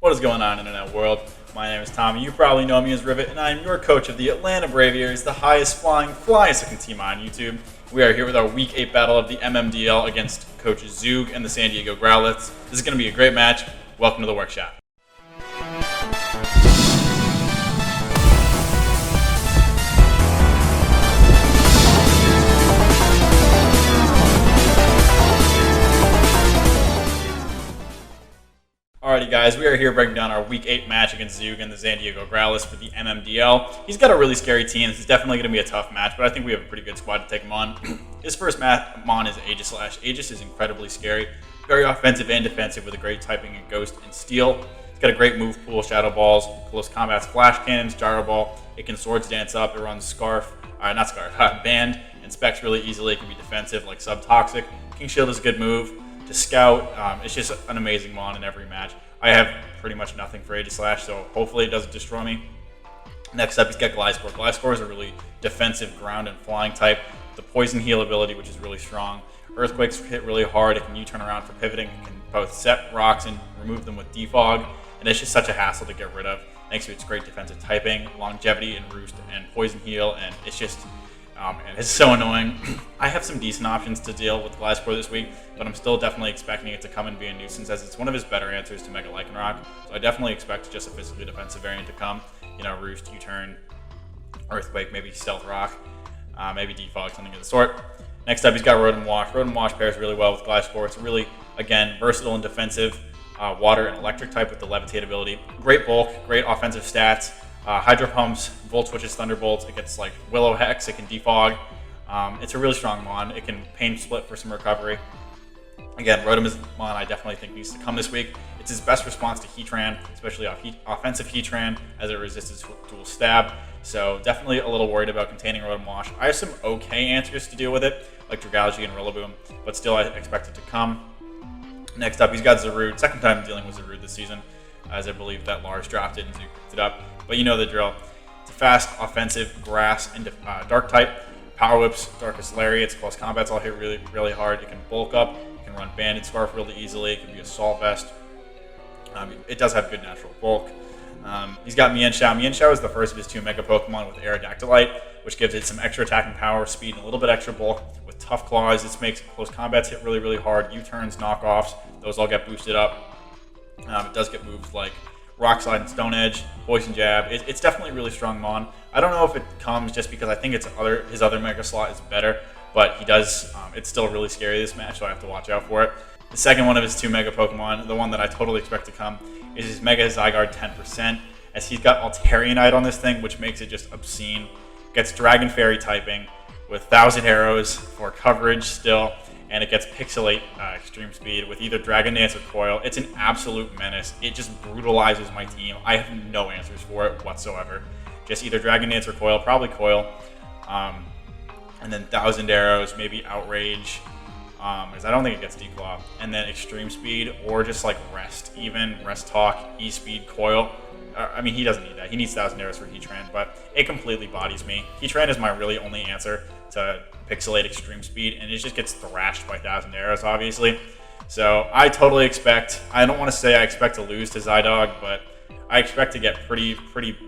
What is going on, internet world? My name is Tommy. You probably know me as Rivet, and I am your coach of the Atlanta Braviers, the highest flying, flyest looking team on YouTube. We are here with our Week 8 battle of the MMDL against coaches Zoog and the San Diego Growlithes. This is going to be a great match. Welcome to the workshop. Alrighty guys, we are here breaking down our Week 8 match against Zoog and the San Diego Growlithes for the MMDL. He's got a really scary team. This is definitely going to be a tough match, but I think we have a pretty good squad to take him on. His first mon is Aegislash. Aegis is incredibly scary, very offensive and defensive with a great typing in Ghost and Steel. He's got a great move pool, Shadow Balls, Close Combat's Flash Cannons, Gyro Ball. It can Swords Dance up, it runs Band, and specs really easily. It can be defensive like Subtoxic. King Shield is a good move. To scout, it's just an amazing mon in every match. I have pretty much nothing for Aegislash, so hopefully it doesn't destroy me. Next up, he's got Gliscor. Gliscor is a really defensive ground and flying type. The Poison Heal ability, which is really strong. Earthquakes hit really hard. It can U-turn around for pivoting. It can both set rocks and remove them with Defog, and it's just such a hassle to get rid of. Thanks to its great defensive typing, longevity and roost, and poison heal, and it's just it's so annoying. I have some decent options to deal with Gliscor this week, but I'm still definitely expecting it to come and be a nuisance as it's one of his better answers to Mega Zygarde-10. So I definitely expect just a physically defensive variant to come. You know, Roost, U-turn, Earthquake, maybe Stealth Rock, maybe Defog, something of the sort. Next up, he's got Rotom Wash. Rotom Wash pairs really well with Gliscor. It's a really, again, versatile and defensive water and electric type with the Levitate ability. Great bulk, great offensive stats. Hydro Pumps, Volt Switches, Thunderbolts. It gets like Willow Hex, it can defog. It's a really strong mon. It can Pain Split for some recovery. Again, Rotom is mon I definitely think needs to come this week. It's his best response to Heatran, especially offensive Heatran, as it resists dual stab. So definitely a little worried about containing Rotom Wash. I have some okay answers to deal with it, like Dragalge and Rillaboom, but still I expect it to come. Next up, he's got Zarude. Second time dealing with Zarude this season, as I believe that Lars dropped it and Zoog picked it up. But you know the drill. It's a fast, offensive, grass, and dark type. Power Whips, Darkest Lariats, Close Combat's all hit really, really hard. It can bulk up. It can run Banded Scarf really easily. It can be Assault Vest. It does have good natural bulk. He's got Mienshao. Mienshao is the first of his two Mega Pokemon with Aerodactylite, which gives it some extra attacking power, speed, and a little bit extra bulk. With Tough Claws, this makes Close Combats hit really, really hard. U-turns, knockoffs, those all get boosted up. It does get moves like Rock Slide and Stone Edge, Poison Jab. It's definitely really strong mon. I don't know if it comes just because I think his other Mega slot is better, but he does. It's still really scary this match, so I have to watch out for it. The second one of his two Mega Pokemon, the one that I totally expect to come, is his Mega Zygarde-10 %, as he's got Altarionite on this thing, which makes it just obscene. Gets Dragon Fairy typing with 1,000 arrows for coverage still, and it gets Pixelate Extreme Speed with either Dragon Dance or Coil. It's an absolute menace. It just brutalizes my team. I have no answers for it whatsoever. Just either Dragon Dance or Coil, probably Coil. And then 1,000 arrows, maybe Outrage, because I don't think it gets Declaw. And then Extreme Speed, or just like Rest even, Rest Talk, E-Speed, Coil. I mean, he doesn't need that. He needs 1,000 arrows for Heatran, but it completely bodies me. Heatran is my really only answer to Pixelate Extreme Speed, and it just gets thrashed by 1,000 arrows, obviously. So I totally expect, I don't want to say I expect to lose to Zydog, but I expect to get pretty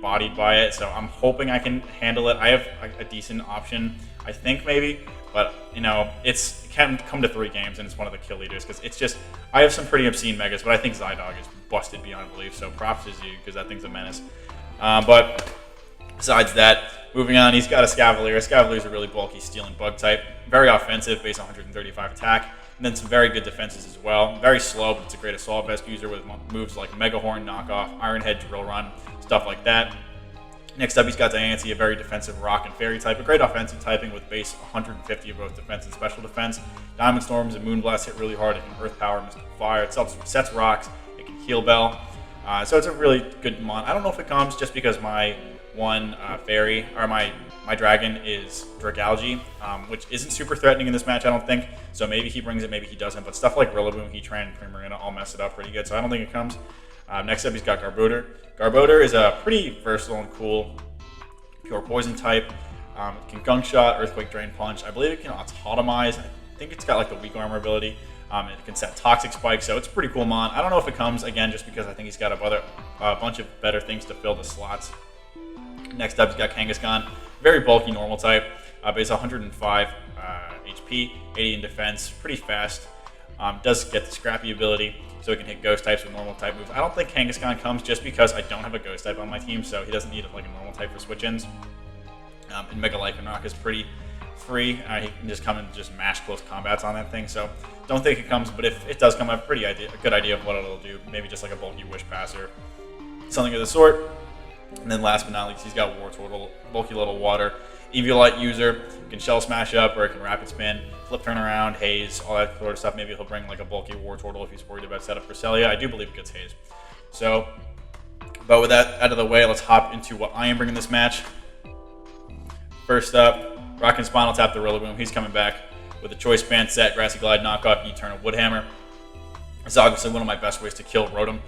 bodied by it, so I'm hoping I can handle it. I have a decent option, I think maybe, but you know, it can come to 3 games, and it's one of the kill leaders, because it's just, I have some pretty obscene Megas, but I think Zydog is busted beyond belief, so props to you, because that thing's a menace. But besides that, moving on, he's got a Scavalier. Scavalier's a really bulky Steel and Bug type. Very offensive, base 135 attack. And then some very good defenses as well. Very slow, but it's a great Assault Vest user with moves like Mega Horn, Knockoff, Iron Head, Drill Run, stuff like that. Next up, he's got Diancie, a very defensive Rock and Fairy type. A great offensive typing with base 150 of both defense and special defense. Diamond Storms and Moonblast hit really hard. It can Earth Power, Mystical Fire. It sets rocks. It can Heal Bell. So it's a really good mon. I don't know if it comes just because my one fairy, or my dragon is Dragalge, which isn't super threatening in this match, I don't think. So maybe he brings it, maybe he doesn't. But stuff like Rillaboom, Heatran, and Primarina all mess it up pretty good. So I don't think it comes. Next up, he's got Garbodor. Garbodor is a pretty versatile and cool pure poison type. It can Gunk Shot, Earthquake, Drain Punch. I believe it can Autotomize. I think it's got like the weak armor ability. It can set Toxic Spike, so it's a pretty cool mon. I don't know if it comes, again, just because I think he's got a bunch of better things to fill the slots. Next up, he's got Kangaskhan. Very bulky normal type, but he's 105 HP, 80 in defense, pretty fast. Does get the Scrappy ability, so it can hit Ghost types with normal type moves. I don't think Kangaskhan comes just because I don't have a Ghost type on my team, so he doesn't need like a normal type for switch-ins. And Mega Lycanroc is pretty free. He can just come and just mash close combats on that thing, so don't think it comes, but if it does come, I have a good idea of what it'll do. Maybe just like a bulky Wish Passer, something of the sort. And then last but not least, he's got Wartortle, bulky little water. Eviolite user, can Shell Smash up, or it can Rapid Spin, Flip Turn Around, Haze, all that sort of stuff. Maybe he'll bring like a bulky Wartortle if he's worried about setup for Celia. I do believe it gets Haze. So, but with that out of the way, let's hop into what I am bringing this match. First up, Rockin' Spinal Tap the Rillaboom. He's coming back with a Choice Band set, Grassy Glide, Knockoff, Eternal Woodhammer. It's obviously one of my best ways to kill Rotom.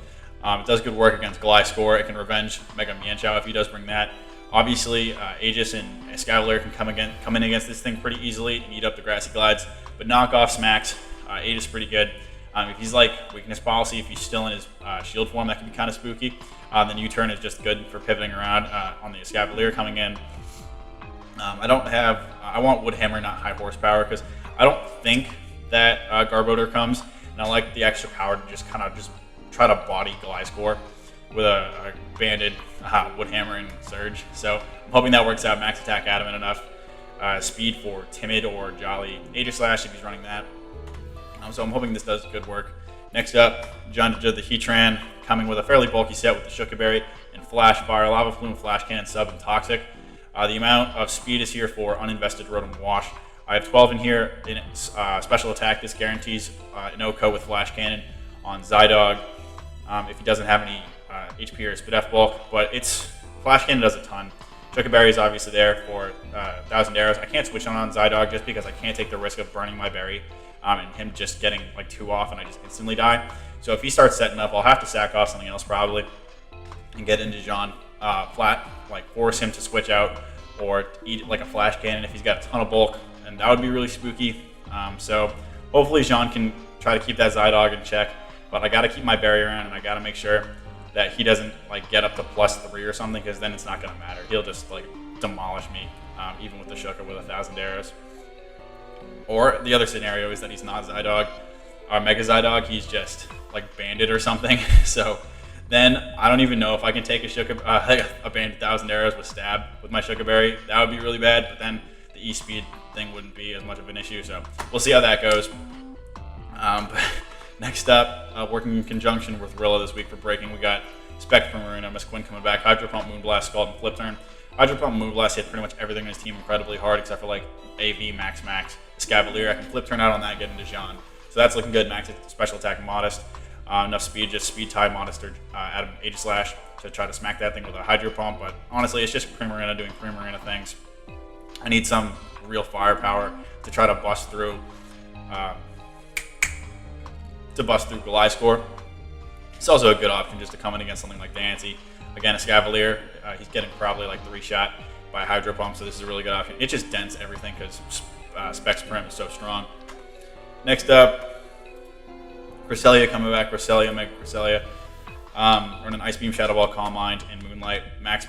It does good work against Gliscor. It can revenge Mega Mienshao if he does bring that. Obviously, Aegis and Escavalier can come in against this thing pretty easily and eat up the Grassy Glides. But Knockoff smacks. Aegis pretty good. If he's like Weakness Policy, if he's still in his shield form, that can be kind of spooky. Then U-Turn is just good for pivoting around on the Escavalier coming in. I want Woodhammer, not high horsepower, because I don't think that Garbodor comes. And I like the extra power to just try to body Gliscor with a banded Woodhammer and Surge. So I'm hoping that works out. Max attack adamant enough. Speed for Timid or Jolly Aegislash if he's running that. So I'm hoping this does good work. Next up, John the Heatran coming with a fairly bulky set with the Shuka Berry and Flash Fire, Lava Plume, Flash Cannon, Sub, and Toxic. The amount of speed is here for uninvested Rotom Wash. I have 12 in here in special attack. This guarantees an OHKO with Flash Cannon on Zydog if he doesn't have any HP or Spadef bulk, but Flash Cannon does a ton. Shuka Berry is obviously there for 1,000 arrows. I can't switch on Zydog just because I can't take the risk of burning my berry and him just getting like 2 off and I just instantly die. So if he starts setting up, I'll have to sack off something else probably and get into John flat, like force him to switch out or eat like a Flash Cannon if he's got a ton of bulk, and that would be really spooky. So hopefully Jean can try to keep that Zydog in check, but I got to keep my berry around and I got to make sure that he doesn't like get up to +3 or something, because then it's not going to matter. He'll just like demolish me, even with the Shuka with 1,000 arrows. Or the other scenario is that he's not Zydog, or Mega Zygarde, he's just like Bandit or something. So then I don't even know if I can take a Bandit 1,000 arrows with Stab with my Shuka Berry. That would be really bad, but then the E-Speed thing wouldn't be as much of an issue. So we'll see how that goes. Next up, working in conjunction with Rilla this week for breaking, we got Spectrum Marina, Miss Quinn coming back, Hydro Pump, Moonblast, Scald, and Flip Turn. Hydro Pump and Moonblast hit pretty much everything in his team incredibly hard, except for like AV, Max, Escavalier. I can Flip Turn out on that, get into Jean. So that's looking good. Max special attack modest. Enough speed, just speed tie modest or add an Aegislash to try to smack that thing with a Hydro Pump. But honestly, it's just Primarina doing Primarina things. I need some real firepower to try to bust through Gliscor. It's also a good option just to come in against something like Dancy. Again, Escavalier, he's getting probably like 3-shot by Hydro Pump, so this is a really good option. It just dents everything because Specs Prim is so strong. Next up, Cresselia coming back. Mega Cresselia. Running Ice Beam, Shadow Ball, Calm Mind, and Moonlight. Max.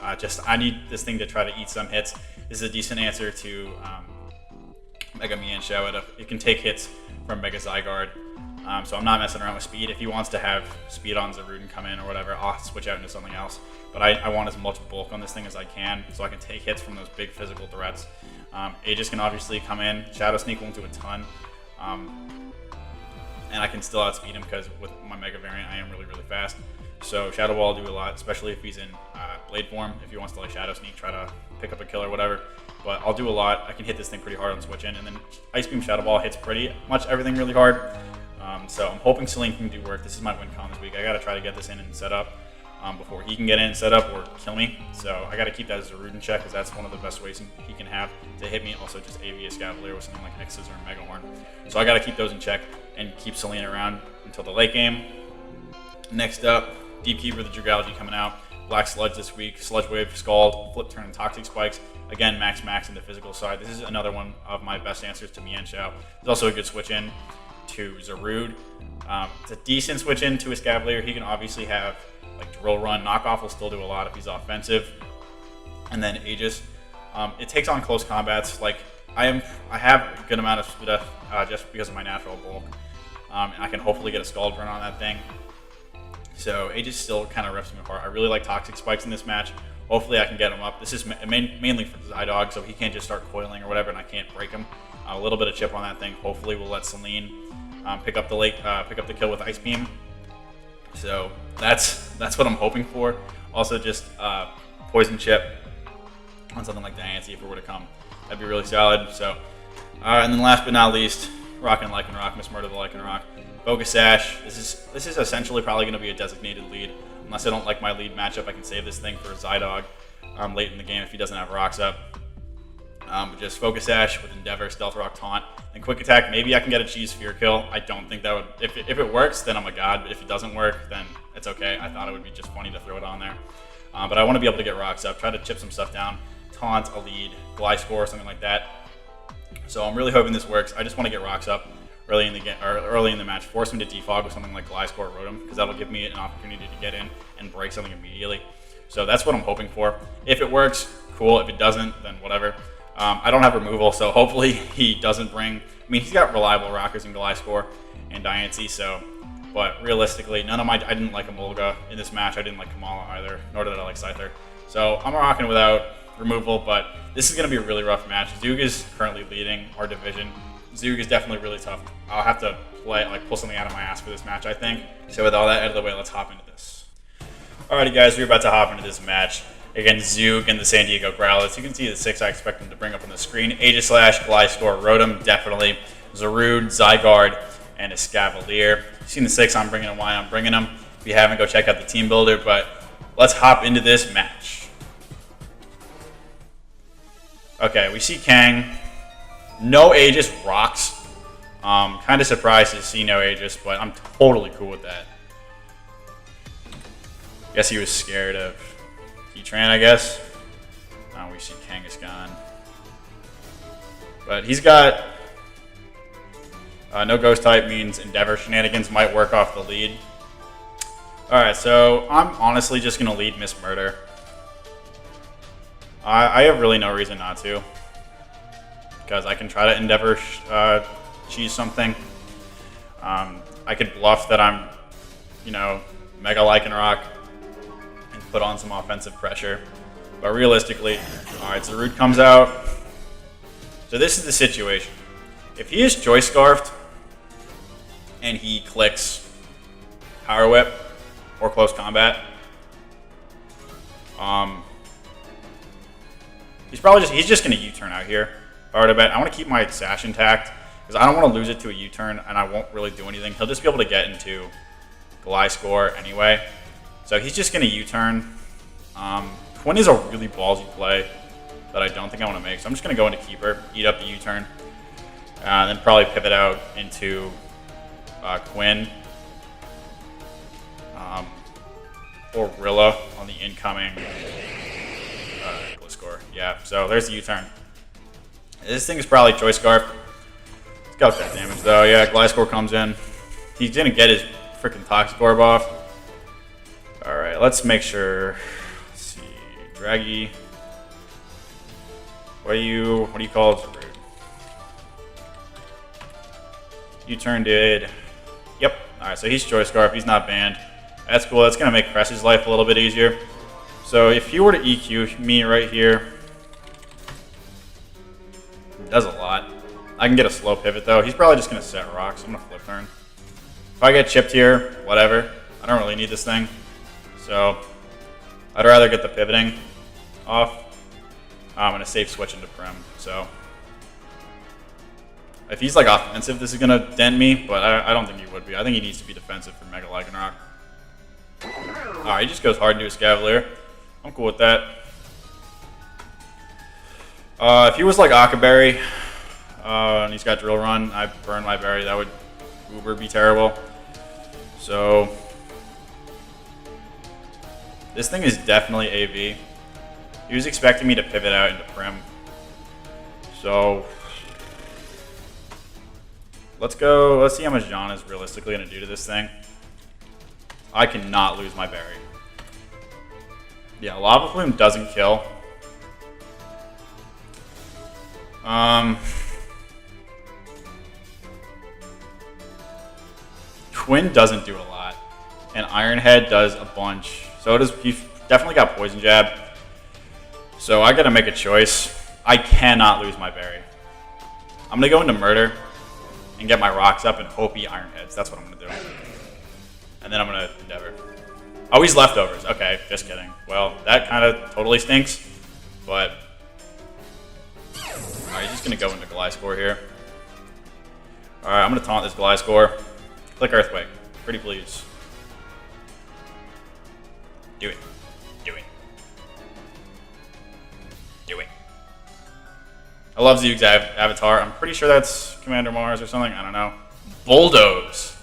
I need this thing to try to eat some hits. This is a decent answer to Mega Mienshao. It can take hits from Mega Zygarde. So I'm not messing around with speed. If he wants to have speed on Zaruden come in or whatever, I'll switch out into something else. But I want as much bulk on this thing as I can so I can take hits from those big physical threats. Aegis can obviously come in. Shadow Sneak won't do a ton. And I can still outspeed him because with my Mega variant, I am really, really fast. So Shadow Ball will do a lot, especially if he's in Blade form. If he wants to like Shadow Sneak, try to pick up a kill or whatever. But I'll do a lot. I can hit this thing pretty hard on switch in. And then Ice Beam, Shadow Ball hits pretty much everything really hard. So I'm hoping Celine can do work. This is my win con this week. I got to try to get this in and set up before he can get in and set up or kill me. So I got to keep that as a Zaruden check because that's one of the best ways he can have to hit me. Also just AV Escavalier with something like X's or Mega Horn. So I got to keep those in check and keep Celine around until the late game. Next up, Deep Keeper, the Dragalge coming out. Black Sludge this week. Sludge Wave, Scald, Flip Turn, and Toxic Spikes. Again, max in the physical side. This is another one of my best answers to Mienshao. It's also a good switch in to Zoog. It's a decent switch into a Escavalier. He can obviously have like Drill Run. Knockoff will still do a lot if he's offensive. And then Aegis. It takes on close combats. Like I have a good amount of stuff just because of my natural bulk. And I can hopefully get a Scald Burn on that thing. So Aegis still kind of rips me apart. I really like Toxic Spikes in this match. Hopefully I can get him up. This is mainly for Zygarde, so he can't just start coiling or whatever, and I can't break him. A little bit of chip on that thing. Hopefully we'll let Celine pick up the kill with Ice Beam. So that's what I'm hoping for. Also just Poison Chip on something like Diancie if it were to come. That'd be really solid. So and then last but not least, Rockin' Lycanroc, Miss Murder the Lycanroc. Focus Sash. This is essentially probably going to be a designated lead. Unless I don't like my lead matchup, I can save this thing for Zydog late in the game if he doesn't have rocks up. But just Focus Sash with Endeavor, Stealth Rock, Taunt, and Quick Attack. Maybe I can get a Cheese Fear kill. I don't think that would... If it works, then I'm a god. But if it doesn't work, then it's okay. I thought it would be just funny to throw it on there. But I want to be able to get rocks up, try to chip some stuff down. Taunt, a lead, Gliscor, something like that. So I'm really hoping this works. I just want to get rocks up early in the game, or early in the match. Force him to defog with something like Gliscor or Rotom, because that'll give me an opportunity to get in and break something immediately. So that's what I'm hoping for. If it works, cool. If it doesn't, then whatever. I don't have removal, so hopefully he doesn't bring... I mean, he's got reliable rockers in Gliscor and Diancie, so... But realistically, I didn't like Emolga in this match. I didn't like Kamala either, nor did I like Scyther. So I'm rocking without removal, but this is going to be a really rough match. Zoog is currently leading our division. Zoog is definitely really tough. I'll have to pull something out of my ass for this match, I think. So with all that out of the way, let's hop into this. Alrighty guys, we're about to hop into this match against Zoog and the San Diego Growlithes. You can see the 6 I expect them to bring up on the screen. Aegislash, Gliscor, Rotom, definitely. Zoog, Zygarde, and Escavalier. You've seen the 6 I'm bringing and why I'm bringing them. If you haven't, go check out the Teambuilder, but let's hop into this match. Okay, we see Kang. No Aegis rocks. Kind of surprised to see no Aegis, but I'm totally cool with that. Guess he was scared of Heatran, I guess. Now we see Kangaskhan. But he's got... no Ghost type means Endeavor shenanigans might work off the lead. Alright, so I'm honestly just going to lead Miss Murder. I have really no reason not to. Because I can try to Endeavor cheese something. I could bluff that I'm, Mega Lycanroc and put on some offensive pressure. But realistically, alright, Zoog comes out. So this is the situation. If he is Choice Scarfed and he clicks Power Whip or Close Combat, he's just going to U-turn out here. If I were to bet, I want to keep my Sash intact because I don't want to lose it to a U-turn and I won't really do anything. He'll just be able to get into Gliscor anyway. So he's just going to U-turn. Twin is a really ballsy play that I don't think I want to make. So I'm just going to go into Keeper, eat up the U-turn, and then probably pivot out into Quinn or Rilla on the incoming Gliscor. Yeah, so there's the U-turn. This thing is probably Choice Scarf. It's got that damage though. Yeah, Gliscor comes in. He's gonna get his freaking Toxic Orb off. Alright, let's make sure. Let's see. Draggy. What do you call it? U-turn did. Yep. Alright, so he's Choice Scarf. He's not banned. That's cool. That's gonna make Cress's life a little bit easier. So if he were to EQ me right here, it does a lot. I can get a slow pivot though. He's probably just gonna set rocks. I'm gonna flip turn. If I get chipped here, whatever. I don't really need this thing. So I'd rather get the pivoting off. I'm gonna safe switch into Prim. So if he's like offensive, this is gonna dent me, but I don't think he would be. I think he needs to be defensive for Mega Lycanroc. Alright, he just goes hard into his Cavalier. I'm cool with that. If he was like Akaberry, and he's got Drill Run, I burn my berry. That would uber be terrible. So this thing is definitely AV. He was expecting me to pivot out into Prim. So Let's go. Let's see how much John is realistically going to do to this thing. I cannot lose my berry. Yeah, Lava Plume doesn't kill. Twin doesn't do a lot. And Iron Head does a bunch. So does, he's definitely got Poison Jab. So I gotta make a choice. I cannot lose my berry. I'm gonna go into Murder and get my rocks up and hope he Iron Heads. That's what I'm gonna do. And then I'm gonna Endeavor. Oh, he's leftovers. Okay, just kidding. Well, that kind of totally stinks. But alright, he's just gonna go into Gliscor here. Alright, I'm gonna taunt this Gliscor. Click Earthquake. Pretty please. Do it. Do it. Do it. I love Zoog's avatar. I'm pretty sure that's Commander Mars or something. I don't know. Bulldoze.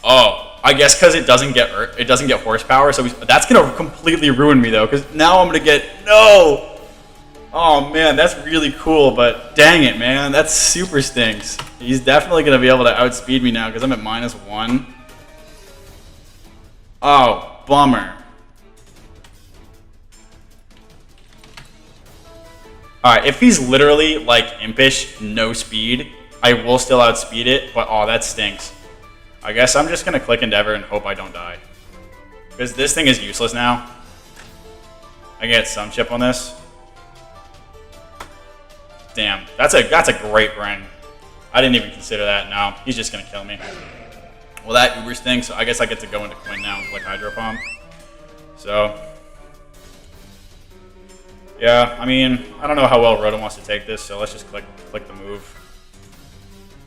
Oh, I guess because it doesn't get horsepower. So that's gonna completely ruin me though, because now I'm gonna get no. Oh man, that's really cool, but dang it, man, that super stinks. He's definitely gonna be able to outspeed me now because I'm at -1. Oh, bummer. Alright, if he's literally like Impish, no speed, I will still outspeed it, but oh, that stinks. I guess I'm just gonna click Endeavor and hope I don't die. Because this thing is useless now. I get some chip on this. Damn, that's a great bring. I didn't even consider that. No, he's just gonna kill me. Well, that Uber stinks, so I guess I get to go into Quinn now and click Hydro Pump. So, yeah, I mean, I don't know how well Rotom wants to take this, so let's just click the move.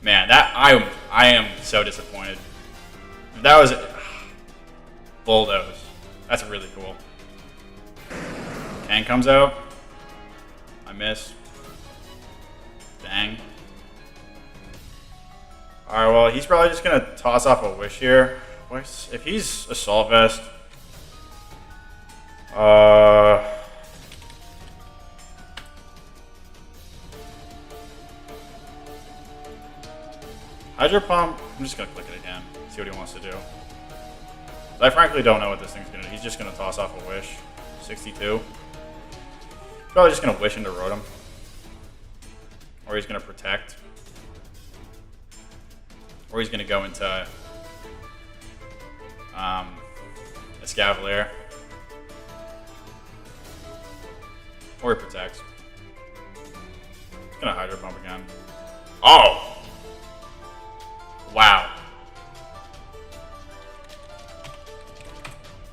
Man, that I am so disappointed. That was Bulldoze. That's really cool. Kang comes out. I miss. Dang. Alright, well, he's probably just going to toss off a Wish here. If he's Assault Vest... Hydro Pump, I'm just going to click it again. See what he wants to do. I frankly don't know what this thing's going to do. He's just going to toss off a Wish. 62. Probably just going to Wish into Rotom. Or he's going to Protect. Or he's going to go into Escavalier. Or he Protects. He's going to Hydro Pump again. Oh! Wow.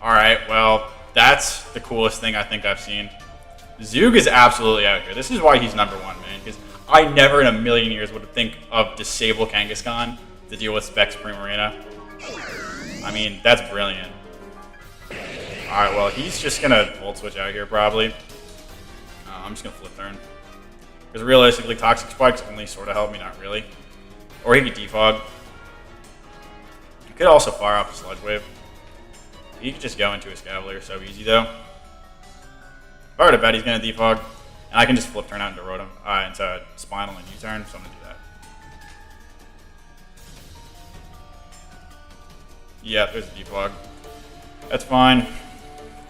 Alright, well, that's the coolest thing I think I've seen. Zoog is absolutely out here. This is why he's #1, man. Because I never in a million years would think of Disable Kangaskhan to deal with Specs Primarina. I mean, that's brilliant. Alright, well, he's just going to Volt Switch out here, probably. I'm just going to Flip Turn. Because realistically, Toxic Spikes only sort of help me, not really. Or he could Defog. He could also fire off a Sludge Wave. He could just go into his Cavalier so easy, though. If I were to bet he's going to Defog, and I can just Flip Turn out into Rotom, into Spinal and U-Turn, so I'm going to do that. Yeah, there's a Defog. That's fine.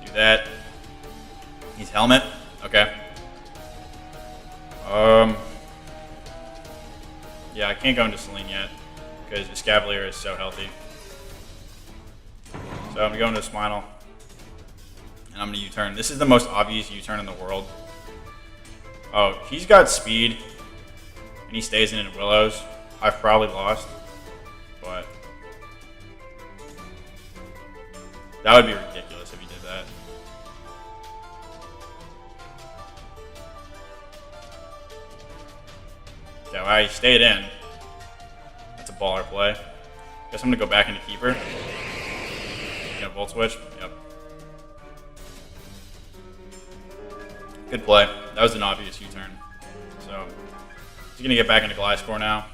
Do that. He's Helmet. Okay. Yeah, I can't go into Celine yet, because his Cavalier is so healthy. So I'm going to go into Spinal, and I'm going to U-turn. This is the most obvious U-turn in the world. Oh, he's got speed, and he stays in Willows. I've probably lost, but that would be ridiculous if he did that. Yeah, well, he stayed in. That's a baller play. Guess I'm going to go back into Keeper. Yeah, Volt Switch. Yep. Good play. That was an obvious U-turn. So, he's going to get back into Gliscor now.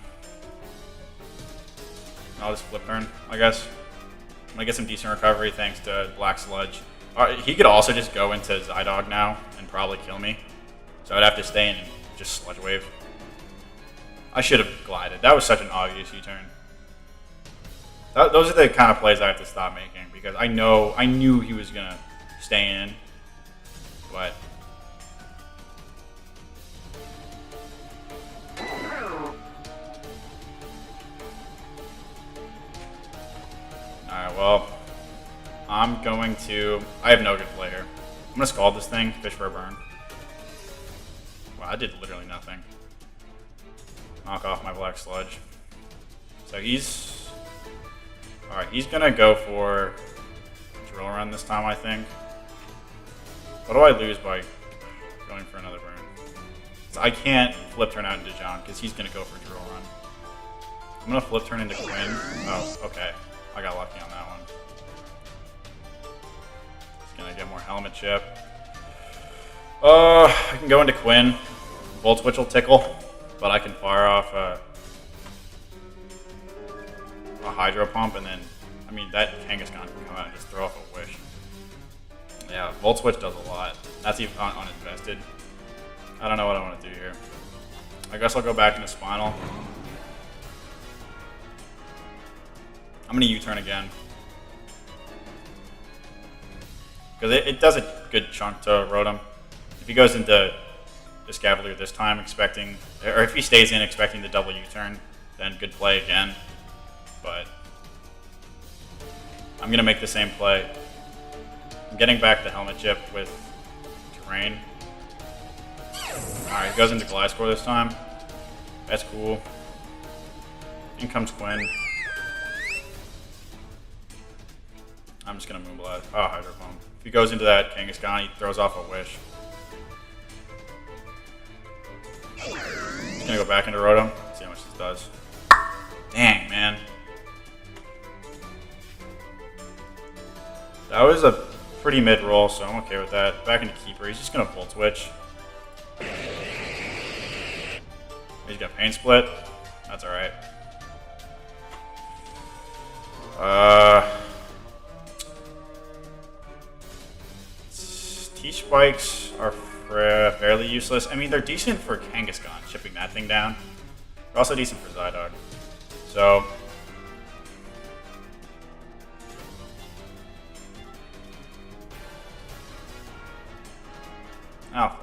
I'll just Flip Turn, I guess. I'm going to get some decent recovery thanks to Black Sludge. He could also just go into Zydog now and probably kill me. So I'd have to stay in and just Sludge Wave. I should have glided. That was such an obvious U-turn. Those are the kind of plays I have to stop making because I knew he was gonna stay in, but. Alright, well, I'm going to. I have no good play here. I'm gonna scald this thing, fish for a burn. Wow, I did literally nothing. Knock off my black sludge. So he's. Alright, he's gonna go for drill run this time, I think. What do I lose by going for another burn? So I can't flip turn out into John because he's gonna go for drill run. I'm gonna flip turn into Quinn. Oh, okay. I got lucky on that one. He's gonna get more helmet chip. I can go into Quinn. Volt switch will tickle, but I can fire off a hydro pump, and then, I mean, that Kangaskhan can come out and just throw off a wish. Yeah, Volt Switch does a lot. That's even uninvested. I don't know what I want to do here. I guess I'll go back into Spinal. I'm going to U-turn again. Because it does a good chunk to Rotom. If he goes into Escavalier this time expecting, or if he stays in expecting the double U-turn, then good play again. But I'm going to make the same play. I'm getting back the helmet chip with terrain. Alright, he goes into Gliscor this time. That's cool. In comes Quinn. I'm just going to Moonblast. Oh, Hydro Pump. If he goes into that Kangaskhan, he throws off a wish. He's going to go back into Rotom. See how much this does. Dang, man. That was a pretty mid-roll, so I'm okay with that. Back into Keeper. He's just going to Volt Switch. He's got Pain Split. That's alright. T-Spikes are fairly useless. I mean, they're decent for Kangaskhan, shipping that thing down. They're also decent for Zygarde. So... oh,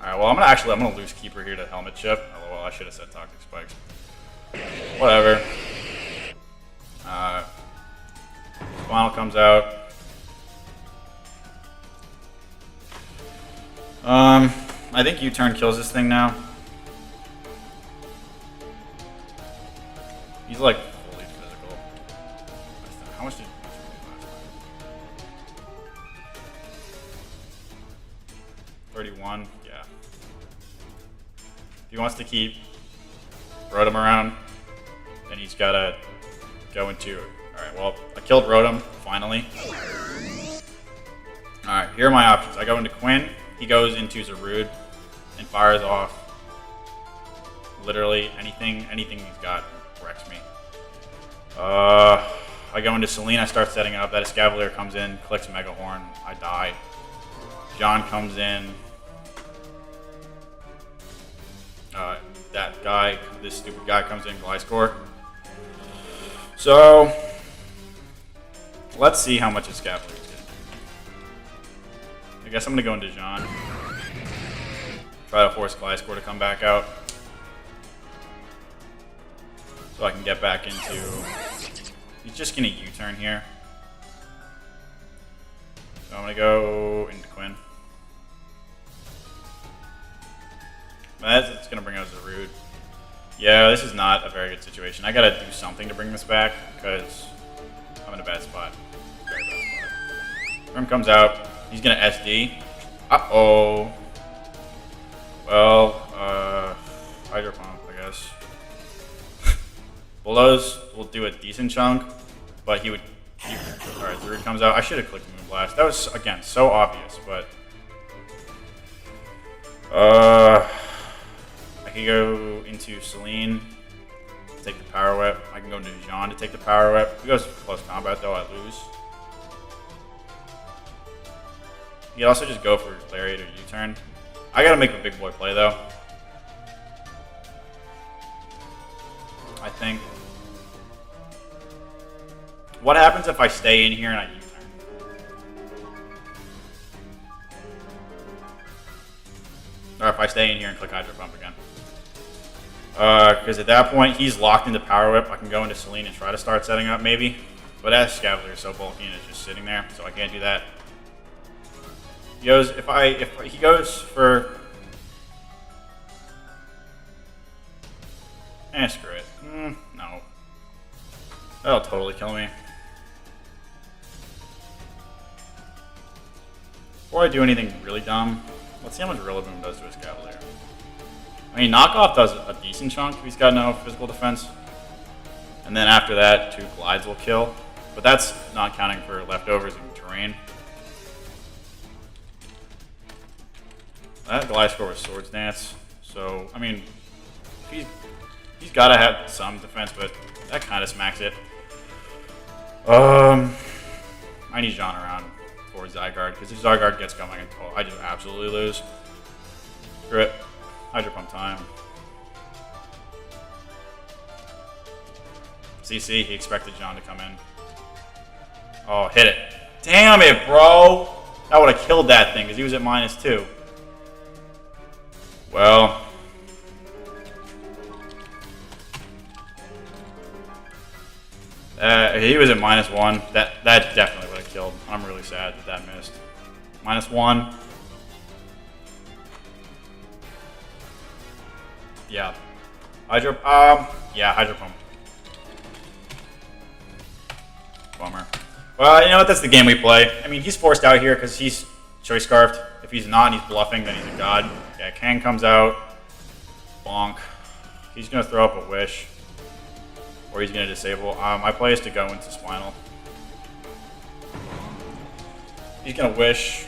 alright, well, I'm gonna lose Keeper here to Helmet Chip. LOL, I should have said Toxic Spikes. Whatever. Spinal comes out. I think U-turn kills this thing now. He's like fully physical. How much did he do last time? 31? Yeah. If he wants to keep Rotom around, then he's gotta go into... Alright, well, I killed Rotom, finally. Alright, here are my options. I go into Quinn, he goes into Zarude, and fires off literally anything he's got wrecks me. I go into Celine, I start setting up, that Escavalier comes in, clicks Mega Horn, I die. John comes in. That guy, this stupid guy comes in, Gliscor. So, let's see how much Escavalier is getting. I guess I'm going to go into John. Try to force Gliscor to come back out. So I can get back into... He's just going to U-turn here. So I'm going to go into Quinn. It's going to bring out Zarude. Yeah, this is not a very good situation. I got to do something to bring this back because I'm in a bad spot. Very bad spot. Grim comes out. He's going to SD. Uh-oh. Well, Hydro Pump, I guess. Bulldoze will do a decent chunk, but he would... Alright, Zarude comes out. I should have clicked Moonblast. That was, again, so obvious, but... I can go into Celine to take the Power Whip. I can go into Jean to take the Power Whip. If he goes close combat, though, I lose. You can also just go for Lariat or U-turn. I gotta make a big boy play, though. I think. What happens if I stay in here and I U-turn? Or if I stay in here and click Hydro Pump again. Because at that point, he's locked into Power Whip. I can go into Celine and try to start setting up, maybe. But that Scavalier is so bulky and it's just sitting there, so I can't do that. He goes, if he goes for... screw it. No. That'll totally kill me. Before I do anything really dumb, let's see how much Rillaboom does to his Cavalier. I mean, Knockoff does a decent chunk if he's got no physical defense. And then after that, 2 Glides will kill. But that's not counting for leftovers in terrain. That Glide score was Swords Dance. So, I mean, he's got to have some defense, but that kind of smacks it. I need John around for Zygarde, because if Zygarde gets going, I just absolutely lose. Screw it. Hydro Pump time. CC, he expected John to come in. Oh, hit it. Damn it, bro! That would have killed that thing, because he was at -2. Well... he was at -1. That definitely would have killed. I'm really sad that missed. -1. Yeah. Hydro Pump. Bummer. Well, you know what? That's the game we play. I mean, he's forced out here because he's Choice Scarfed. If he's not and he's bluffing, then he's a god. Yeah, Kang comes out. Bonk. He's going to throw up a Wish. Or he's going to disable. My play is to go into Spinal. He's going to Wish.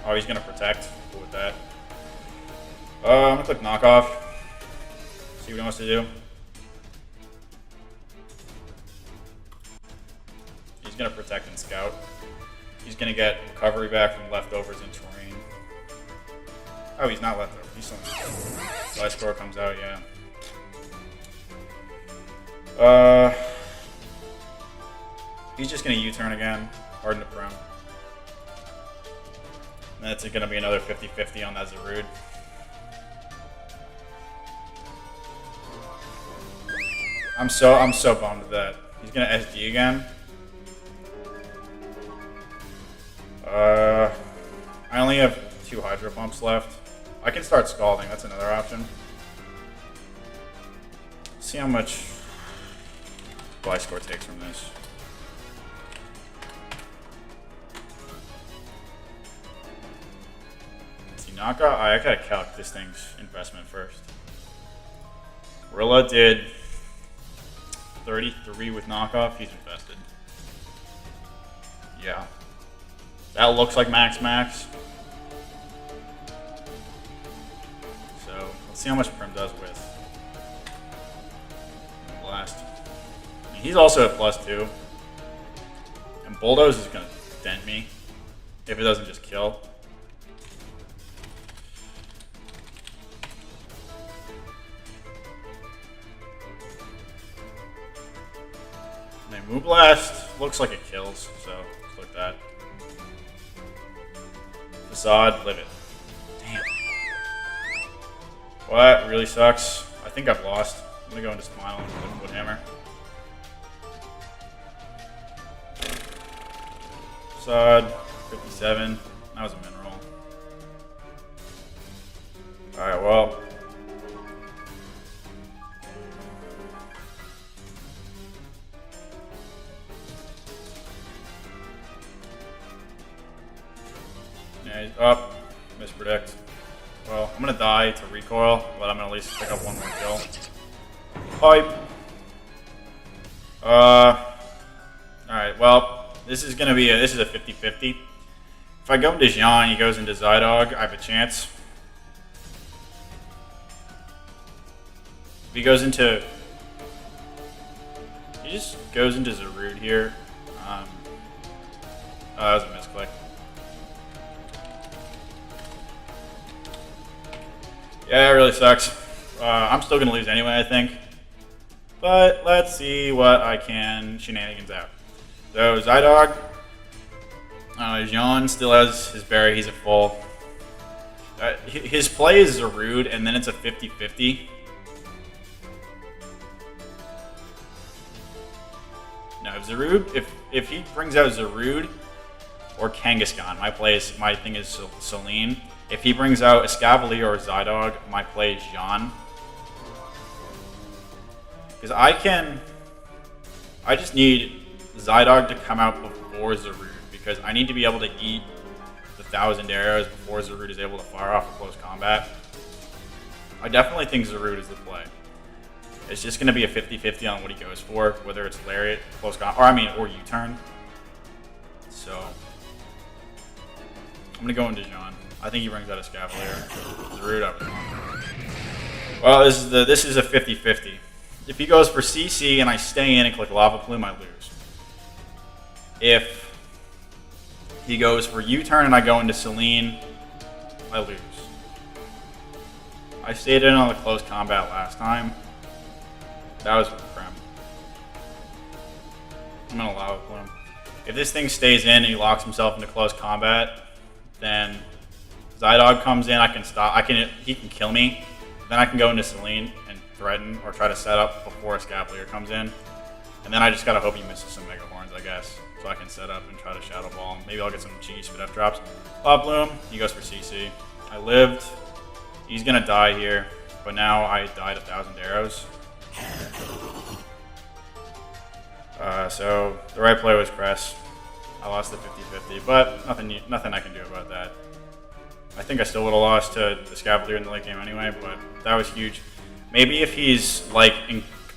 Oh, he's going to Protect. Cool with that. I'm going to click Knockoff. See what he wants to do. He's going to Protect and Scout. He's going to get recovery back from leftovers in terrain. Oh, he's not leftover. He's something. Life Score comes out, yeah. He's just going to U-turn again. Harden to Prone. And that's going to be another 50-50 on that Zarude. I'm so bummed with that. He's going to SD again. I only have 2 Hydro Pumps left. I can start Scalding. That's another option. See how much Life Score takes from this. See, Knockoff. I gotta calc this thing's investment first. Rilla did 33 with Knockoff. He's invested. Yeah. That looks like max. So, let's see how much Prim does with Blast. I mean, he's also at +2. And Bulldoze is going to dent me if it doesn't just kill. And Moonblast looks like it kills, so let's look at that. Facade, live it. Damn. Well, that really sucks. I think I've lost. I'm gonna go into Smile and click Wood Hammer. Facade, 57. That was a mineral. Alright, well. Yeah, he's up. Mispredict. Well, I'm gonna die to recoil, but I'm gonna at least pick up 1 more kill. Pipe. Alright, well, this is gonna be this is a 50-50. If I go into Jean, he goes into Zydog, I have a chance. If he goes into... He just goes into Zarude here. Oh, that was a misclick. Yeah, it really sucks. I'm still going to lose anyway, I think. But let's see what I can shenanigans out. So Zygarde, Jean still has his berry. He's at full. His play is Zarude, and then it's a 50-50. No, if Zarude, if he brings out Zarude or Kangaskhan, my thing is Celine. If he brings out Escavalier or Zygarde, my play is Jean. Because I just need Zygarde to come out before Zarude, because I need to be able to eat the 1,000 arrows before Zarude is able to fire off a close combat. I definitely think Zarude is the play. It's just going to be a 50-50 on what he goes for, whether it's Lariat, close combat, or U-turn. So I'm going to go into Jean. I think he brings out a Escavalier. Zarude up. Well, this is a 50-50. If he goes for CC and I stay in and click Lava Plume, I lose. If he goes for U-turn and I go into Celine, I lose. I stayed in on the close combat last time. That was with Prem. I'm gonna Lava Plume. If this thing stays in and he locks himself into close combat, then Zygarde comes in, I can stop. He can kill me. Then I can go into Celine and threaten or try to set up before Escavalier comes in. And then I just gotta hope he misses some Mega Horns, I guess. So I can set up and try to Shadow Ball. Maybe I'll get some cheeky Spit F drops. Lava Bloom, he goes for CC. I lived. He's gonna die here. But now I died 1,000 arrows. So the right play was Cress. I lost the 50-50, but nothing I can do about that. I think I still would have lost to the Escavalier in the late game anyway, but that was huge. Maybe if he's like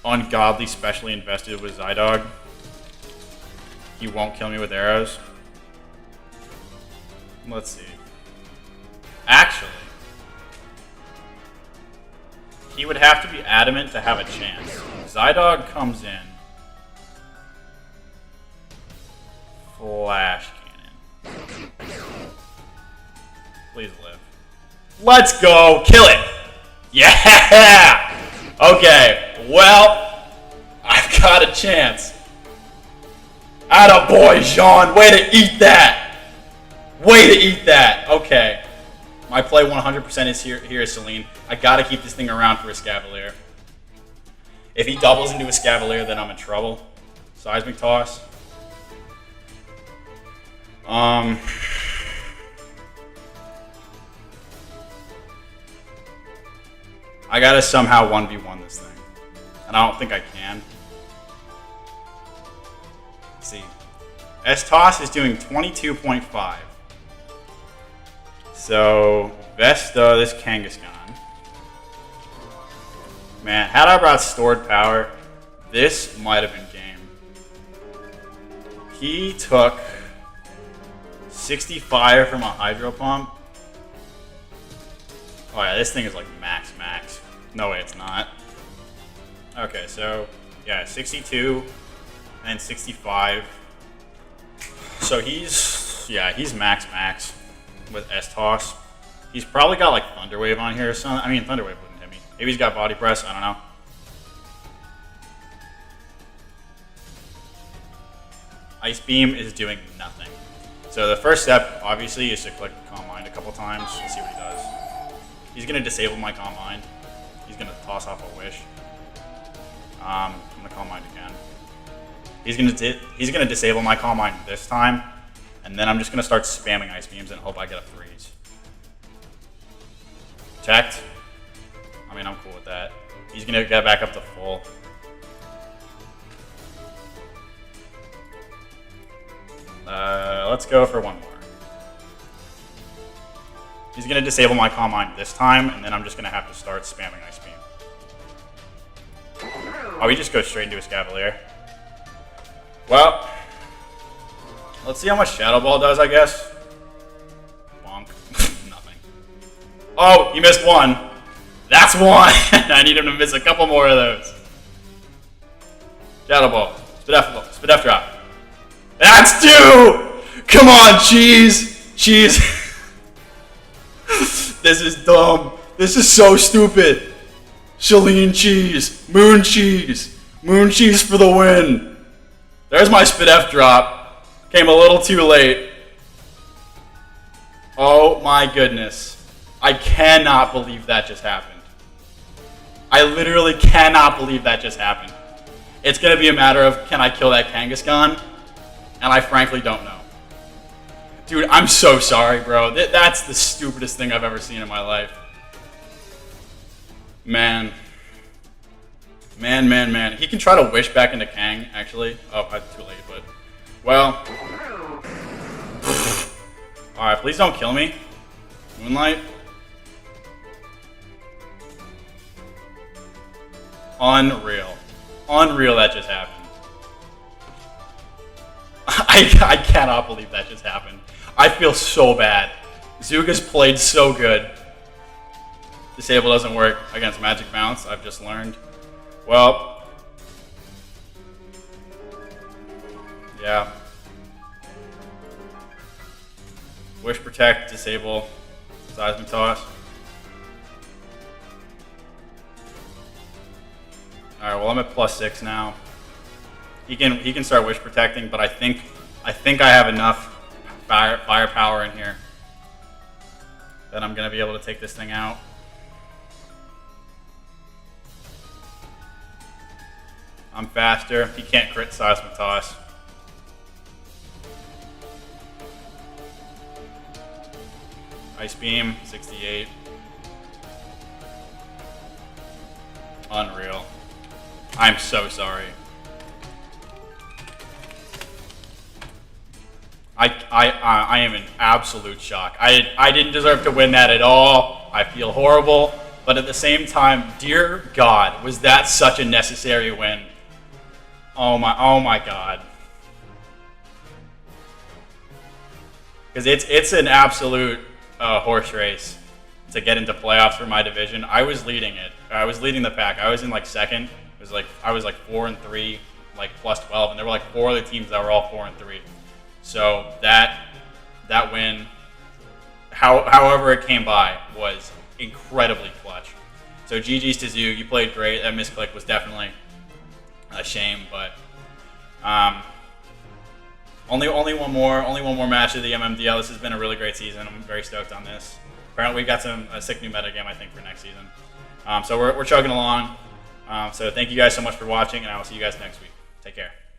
ungodly specially invested with Zygarde, he won't kill me with arrows. Let's see. Actually, he would have to be adamant to have a chance. Zygarde comes in. Flash Cannon. Please live. Let's go! Kill it! Yeah! Okay, well, I've got a chance. Attaboy, Jean! Way to eat that! Way to eat that! Okay. My play 100% is here is Celine. I gotta keep this thing around for Escavalier. If he doubles into Escavalier, then I'm in trouble. Seismic Toss. I gotta somehow 1v1 this thing. And I don't think I can. Let's see. S-Toss is doing 22.5. So, Vesta, this Kangaskhan. Man, had I brought stored power, this might have been game. He took 65 from a Hydro Pump. Oh yeah, this thing is like max. No way it's not. Okay, so yeah, 62 and 65. So he's max with S-Toss. He's probably got like Thunder Wave on here or something. I mean, Thunder Wave wouldn't hit me. Maybe he's got Body Press, I don't know. Ice Beam is doing nothing. So the first step, obviously, is to click Calm Mind a couple times and see what he does. He's going to disable my Calm Mind. He's going to toss off a Wish. I'm going to Calm Mind again. He's going to disable my Calm Mind this time, and then I'm just going to start spamming Ice Beams and hope I get a freeze. Checked. I mean, I'm cool with that. He's going to get back up to full. Let's go for one more. He's going to disable my Calm Mind this time, and then I'm just going to have to start spamming Ice Beam. Oh, he just goes straight into Escavalier. Well, let's see how much Shadow Ball does, I guess. Bonk. Nothing. Oh, he missed one. That's one. I need him to miss a couple more of those. Shadow Ball. Spit F drop. That's two! Come on, Cheese! Cheese. This is dumb. This is so stupid. Chilean Cheese. Moon Cheese. Moon Cheese for the win. There's my Spit F drop. Came a little too late. Oh my goodness. I cannot believe that just happened. I literally cannot believe that just happened. It's going to be a matter of, can I kill that Kangaskhan? And I frankly don't know. Dude, I'm so sorry, bro. That's the stupidest thing I've ever seen in my life. Man. Man. He can try to wish back into Kang, actually. Oh, too late, but... Well... Alright, please don't kill me. Moonlight. Unreal. Unreal that just happened. I cannot believe that just happened. I feel so bad. Zoog has played so good. Disable doesn't work against Magic Bounce, I've just learned. Well. Yeah. Wish Protect, disable, Seismic Toss. Alright, well I'm at +6 now. He can start Wish Protecting, but I think I have enough firepower in here that I'm gonna be able to take this thing out. I'm faster. He can't crit Seismic Toss. Ice Beam, 68. Unreal. I'm so sorry. I am in absolute shock. I didn't deserve to win that at all. I feel horrible. But at the same time, dear God, was that such a necessary win? Oh my God. Because it's an absolute horse race to get into playoffs for my division. I was leading it. I was leading the pack. I was in like second. It was like I was like 4-3, like +12, and there were like 4 other teams that were all 4-3. So that win, however it came by, was incredibly clutch. So GG's to Zoog. You played great. That misclick was definitely a shame, but only one more match of the MMDL. This has been a really great season. I'm very stoked on this. Apparently, we got a sick new meta game, I think, for next season. So we're chugging along. So thank you guys so much for watching, and I will see you guys next week. Take care.